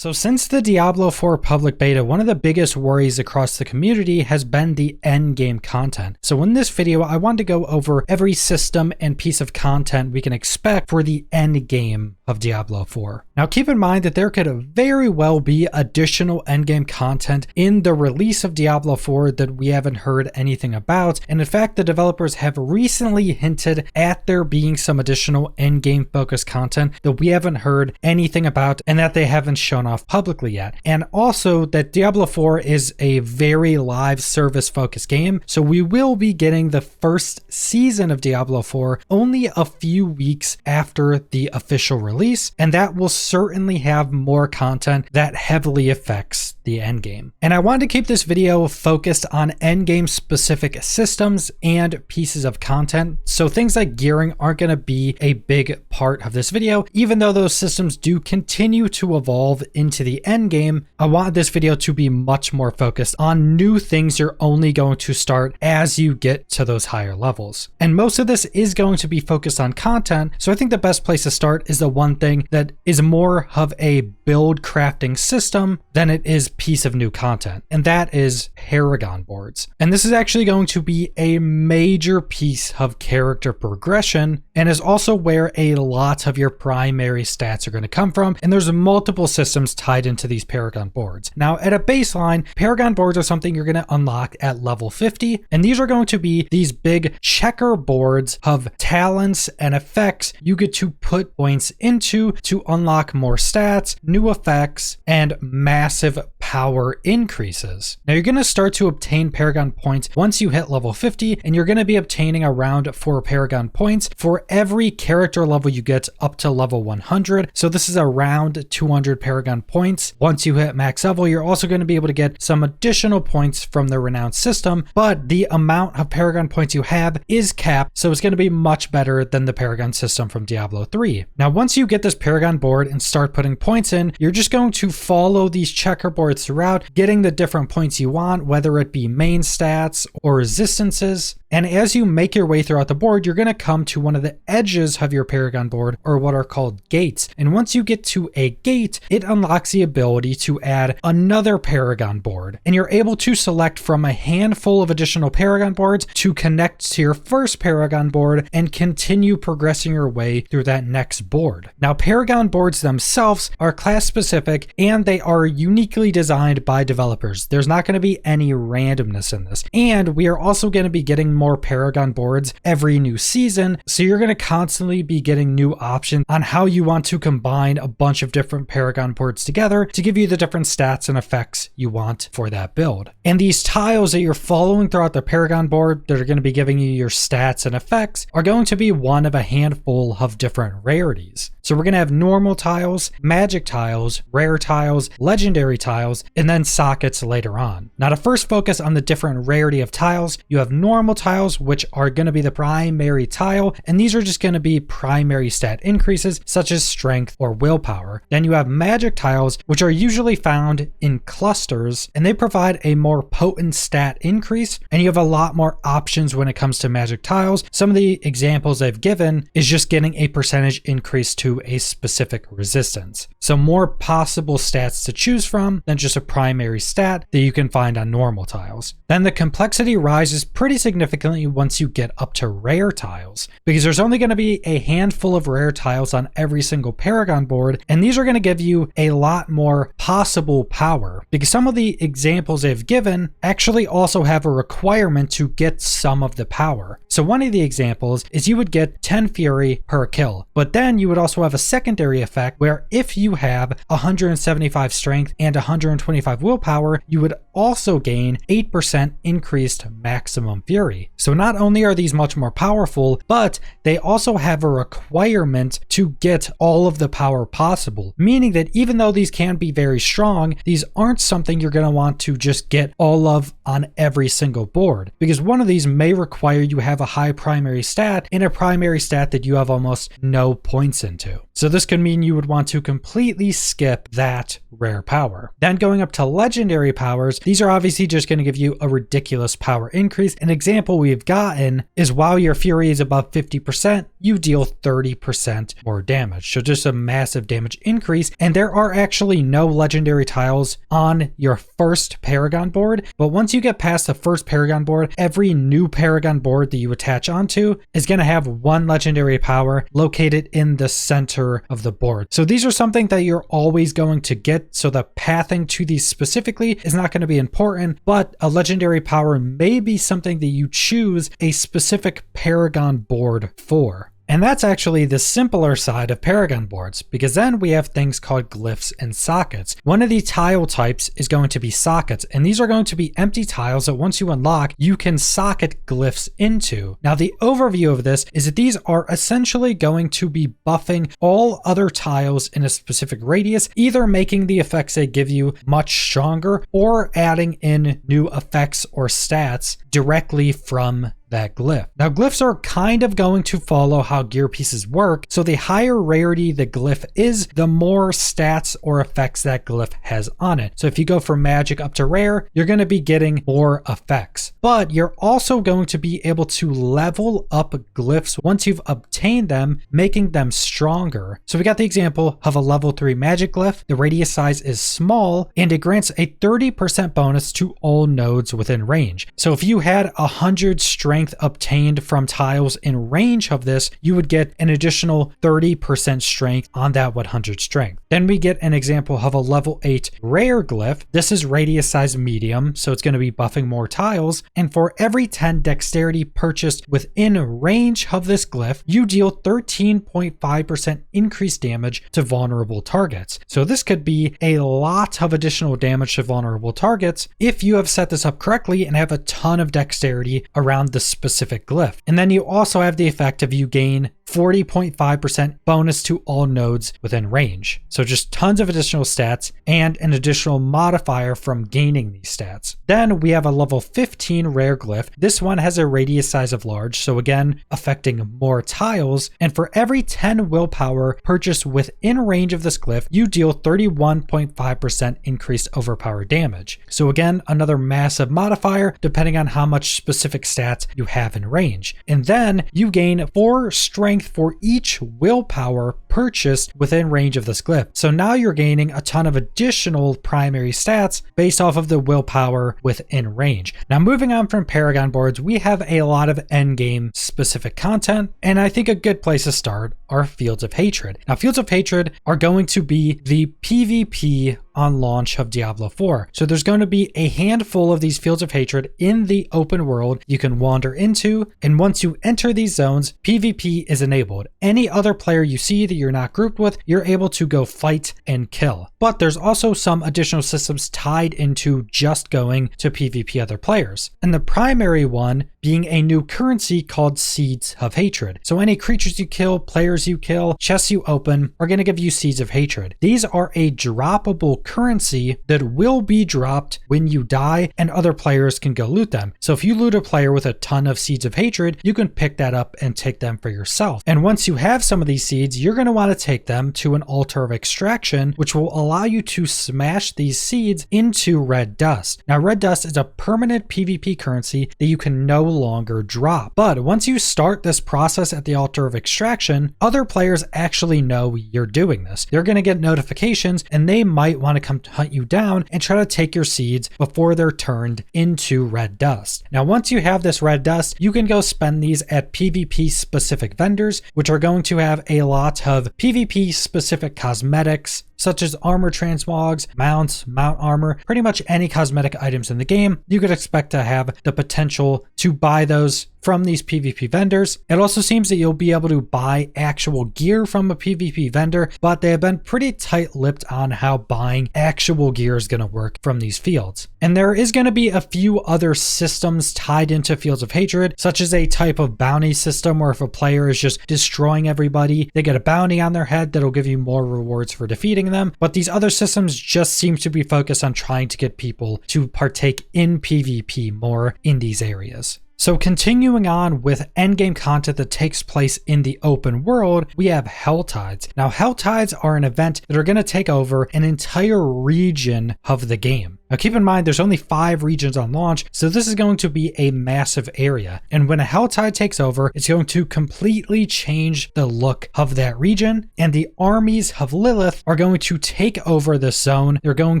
So since the Diablo 4 public beta, one of the biggest worries across the community has been the endgame content. So in this video, I wanted to go over every system and piece of content we can expect for the endgame of Diablo 4. Now keep in mind that there could very well be additional endgame content in the release of Diablo 4 that we haven't heard anything about. And in fact, the developers have recently hinted at there being some additional endgame focused content that we haven't heard anything about and that they haven't shown off publicly yet. And also that Diablo 4 is a very live service focused game, so we will be getting the first season of Diablo 4 only a few weeks after the official release, and that will certainly have more content that heavily affects the endgame. And I wanted to keep this video focused on endgame specific systems and pieces of content, so things like gearing aren't going to be a big part of this video. Even though those systems do continue to evolve into the end game, I want this video to be much more focused on new things you're only going to start as you get to those higher levels. And most of this is going to be focused on content, so I think the best place to start is the one thing that is more of a build crafting system than it is piece of new content, and that is Paragon Boards. And this is actually going to be a major piece of character progression and is also where a lot of your primary stats are going to come from, and there's multiple systems tied into these Paragon Boards. Now at a baseline, Paragon Boards are something you're going to unlock at level 50, and these are going to be these big checker boards of talents and effects you get to put points into to unlock more stats, new effects, and massive power increases. Now you're going to start to obtain Paragon points once you hit level 50, and you're going to be obtaining around 4 Paragon points for every character level you get up to level 100. So this is around 200 Paragon points. Once you hit max level, you're also going to be able to get some additional points from the renowned system, but the amount of Paragon points you have is capped, so it's going to be much better than the Paragon system from Diablo 3. Now once you get this Paragon board and start putting points in, you're just going to follow these checkerboards throughout, getting the different points you want, whether it be main stats or resistances. And as you make your way throughout the board, you're going to come to one of the edges of your Paragon board, or what are called gates. And once you get to a gate, it unlocks the ability to add another Paragon board. And you're able to select from a handful of additional Paragon boards to connect to your first Paragon board and continue progressing your way through that next board. Now, Paragon boards themselves are class specific and they are uniquely designed by developers. There's not going to be any randomness in this. And we are also going to be getting more Paragon boards every new season, so you're going to constantly be getting new options on how you want to combine a bunch of different Paragon boards together to give you the different stats and effects you want for that build. And these tiles that you're following throughout the Paragon board that are going to be giving you your stats and effects are going to be one of a handful of different rarities. So we're going to have normal tiles, magic tiles, rare tiles, legendary tiles, and then sockets later on. Now to first focus on the different rarity of tiles, you have normal tiles, which are going to be the primary tile, and these are just going to be primary stat increases such as strength or willpower. Then you have magic tiles, which are usually found in clusters, and they provide a more potent stat increase, and you have a lot more options when it comes to magic tiles. Some of the examples I've given is just getting a percentage increase to a specific resistance. So more possible stats to choose from than just a primary stat that you can find on normal tiles. Then the complexity rises pretty significantly once you get up to rare tiles, because there's only going to be a handful of rare tiles on every single Paragon board, and these are going to give you a lot more possible power, because some of the examples they've given actually also have a requirement to get some of the power. So one of the examples is you would get 10 fury per kill, but then you would also have a secondary effect where if you have 175 strength and 125 willpower, you would also gain 8% increased maximum fury. So not only are these much more powerful, but they also have a requirement to get all of the power possible, meaning that even though these can be very strong, these aren't something you're going to want to just get all of on every single board, because one of these may require you have a high primary stat and a primary stat that you have almost no points into. So this could mean you would want to completely skip that rare power. Then going up to legendary powers, these are obviously just going to give you a ridiculous power increase. An example we've gotten is while your fury is above 50%, you deal 30% more damage. So just a massive damage increase. And there are actually no legendary legendary tiles on your first Paragon board, but once you get past the first Paragon board, every new Paragon board that you attach onto is going to have one legendary power located in the center of the board. So these are something that you're always going to get, so the pathing to these specifically is not going to be important, but a legendary power may be something that you choose a specific Paragon board for. And that's actually the simpler side of Paragon boards, because then we have things called glyphs and sockets. One of the tile types is going to be sockets, and these are going to be empty tiles that once you unlock, you can socket glyphs into. Now, the overview of this is that these are essentially going to be buffing all other tiles in a specific radius, either making the effects they give you much stronger or adding in new effects or stats directly from that glyph. Now, glyphs are kind of going to follow how gear pieces work, so the higher rarity the glyph is, the more stats or effects that glyph has on it. So if you go from magic up to rare, you're going to be getting more effects, but you're also going to be able to level up glyphs once you've obtained them, making them stronger. So we got the example of a level 3 magic glyph. The radius size is small and it grants a 30% bonus to all nodes within range. So if you had 100 strength obtained from tiles in range of this, you would get an additional 30% strength on that 100 strength. Then we get an example of a level 8 rare glyph. This is radius size medium, so it's going to be buffing more tiles. And for every 10 dexterity purchased within range of this glyph, you deal 13.5% increased damage to vulnerable targets. So this could be a lot of additional damage to vulnerable targets if you have set this up correctly and have a ton of dexterity around the specific glyph. And then you also have the effect of you gain 40.5% bonus to all nodes within range. So just tons of additional stats and an additional modifier from gaining these stats. Then we have a level 15 rare glyph. This one has a radius size of large, so again, affecting more tiles. And for every 10 willpower purchased within range of this glyph, you deal 31.5% increased overpower damage. So again, another massive modifier depending on how much specific stats you have in range. And then you gain 4 strength for each willpower purchased within range of this glyph. So now you're gaining a ton of additional primary stats based off of the willpower within range. Now, moving on from Paragon boards, we have a lot of endgame specific content, and I think a good place to start are Fields of Hatred. Now, Fields of Hatred are going to be the PvP on launch of Diablo 4. So there's going to be a handful of these Fields of Hatred in the open world you can wander into, and once you enter these zones, PvP is enabled. Any other player you see that you're not grouped with, you're able to go fight and kill. But there's also some additional systems tied into just going to PvP other players. And the primary one being a new currency called Seeds of Hatred. So any creatures you kill, players you kill, chests you open are going to give you Seeds of Hatred. These are a droppable currency that will be dropped when you die and other players can go loot them. So if you loot a player with a ton of Seeds of Hatred, you can pick that up and take them for yourself. And once you have some of these seeds, you're going to want to take them to an altar of extraction, which will allow you to smash these seeds into red dust. Now, red dust is a permanent PvP currency that you can no longer drop. But once you start this process at the altar of extraction, other players actually know you're doing this. They're going to get notifications and they might want to come hunt you down and try to take your seeds before they're turned into red dust. Now, once you have this red dust, you can go spend these at PvP specific vendors, which are going to have a lot of PvP specific cosmetics, such as armor transmogs, mounts, mount armor, pretty much any cosmetic items in the game. You could expect to have the potential to buy those from these PvP vendors. It also seems that you'll be able to buy actual gear from a PvP vendor, but they have been pretty tight-lipped on how buying actual gear is going to work from these fields. And there is going to be a few other systems tied into Fields of Hatred, such as a type of bounty system where if a player is just destroying everybody, they get a bounty on their head that'll give you more rewards for defeating them. But these other systems just seem to be focused on trying to get people to partake in PvP more in these areas. So continuing on with endgame content that takes place in the open world, we have Helltides. Now, Helltides are an event that are going to take over an entire region of the game. Now keep in mind, there's only 5 regions on launch, so this is going to be a massive area. And when a Helltide takes over, it's going to completely change the look of that region, and the armies of Lilith are going to take over this zone. They're going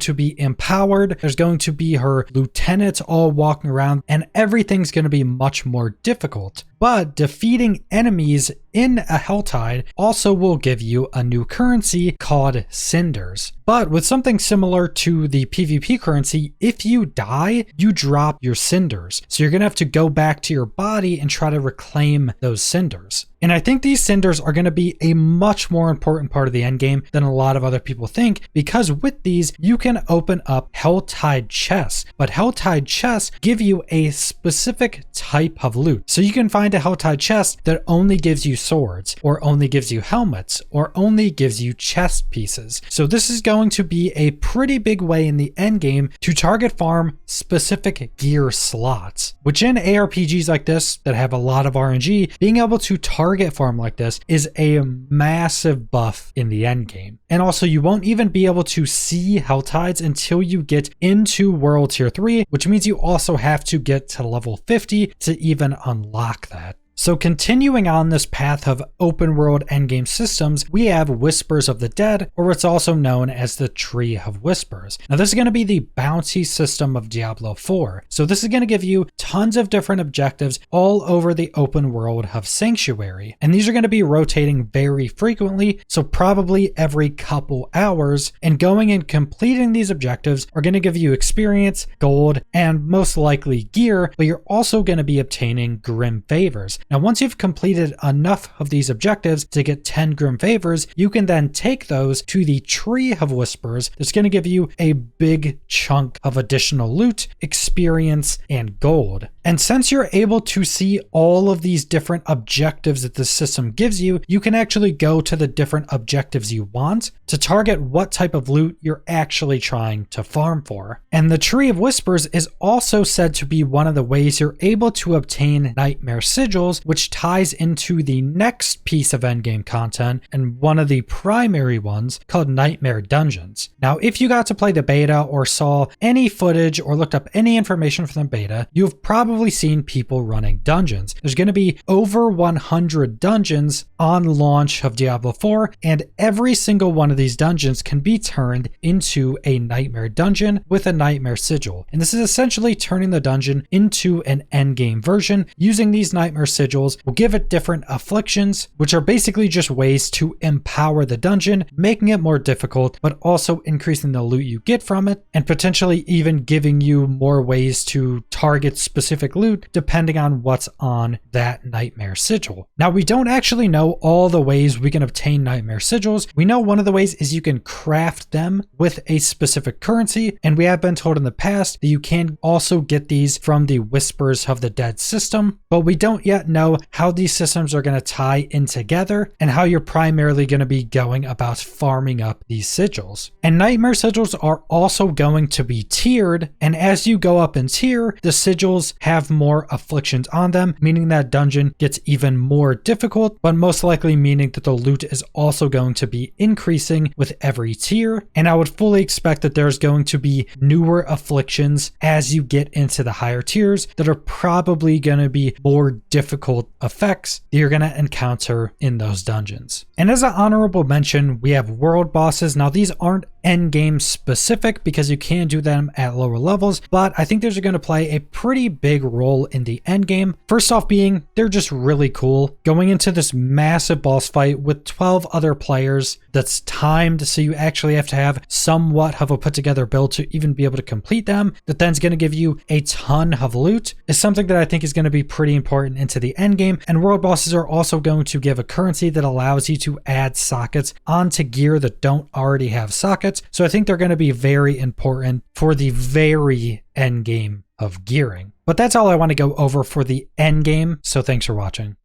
to be empowered. There's going to be her lieutenants all walking around, and everything's going to be much more difficult. But defeating enemies in a Helltide also will give you a new currency called Cinders. But with something similar to the PvP currency, if you die, you drop your Cinders. So you're going to have to go back to your body and try to reclaim those Cinders. And I think these Cinders are going to be a much more important part of the endgame than a lot of other people think, because with these, you can open up Helltide chests. But Helltide chests give you a specific type of loot. So you can find a Helltide chest that only gives you swords, or only gives you helmets, or only gives you chest pieces. So this is going to be a pretty big way in the endgame to target farm specific gear slots, which in ARPGs like this that have a lot of RNG, being able to target farm like this is a massive buff in the end game. And also, you won't even be able to see Helltides until you get into World Tier 3, which means you also have to get to level 50 to even unlock that. So continuing on this path of open world endgame systems, we have Whispers of the Dead, or what's also known as the Tree of Whispers. Now this is going to be the bounty system of Diablo 4. So this is going to give you tons of different objectives all over the open world of Sanctuary. And these are going to be rotating very frequently, so probably every couple hours. And going and completing these objectives are going to give you experience, gold, and most likely gear, but you're also going to be obtaining Grim Favors. Now, once you've completed enough of these objectives to get 10 Grim Favors, you can then take those to the Tree of Whispers. That's going to give you a big chunk of additional loot, experience, and gold. And since you're able to see all of these different objectives that the system gives you, you can actually go to the different objectives you want to target what type of loot you're actually trying to farm for. And the Tree of Whispers is also said to be one of the ways you're able to obtain Nightmare Sigils, which ties into the next piece of endgame content and one of the primary ones called Nightmare Dungeons. Now, if you got to play the beta or saw any footage or looked up any information from the beta, you've probably seen people running dungeons. There's going to be over 100 dungeons on launch of Diablo 4, and every single one of these dungeons can be turned into a Nightmare Dungeon with a Nightmare Sigil. And this is essentially turning the dungeon into an endgame version. Using these Nightmare Sigils will give it different afflictions, which are basically just ways to empower the dungeon, making it more difficult, but also increasing the loot you get from it, and potentially even giving you more ways to target specific loot depending on what's on that Nightmare Sigil. Now, we don't actually know all the ways we can obtain Nightmare Sigils. We know one of the ways is you can craft them with a specific currency, and we have been told in the past that you can also get these from the Whispers of the Dead system, but we don't yet know how these systems are going to tie in together and how you're primarily going to be going about farming up these sigils. And Nightmare Sigils are also going to be tiered, and as you go up in tier, the sigils have more afflictions on them, meaning that dungeon gets even more difficult, but most likely meaning that the loot is also going to be increasing with every tier. And I would fully expect that there's going to be newer afflictions as you get into the higher tiers that are probably going to be more difficult effects that you're going to encounter in those dungeons. And as an honorable mention, we have world bosses. Now, these aren't end game specific because you can do them at lower levels, but I think those are going to play a pretty big role in the end game. First off being, they're just really cool. Going into this massive boss fight with 12 other players that's timed, so you actually have to have somewhat of a put together build to even be able to complete them, that then's going to give you a ton of loot, is something that I think is going to be pretty important into the end game. And world bosses are also going to give a currency that allows you to add sockets onto gear that don't already have sockets. So I think they're going to be very important for the very end game of gearing. But that's all I want to go over for the end game. So thanks for watching.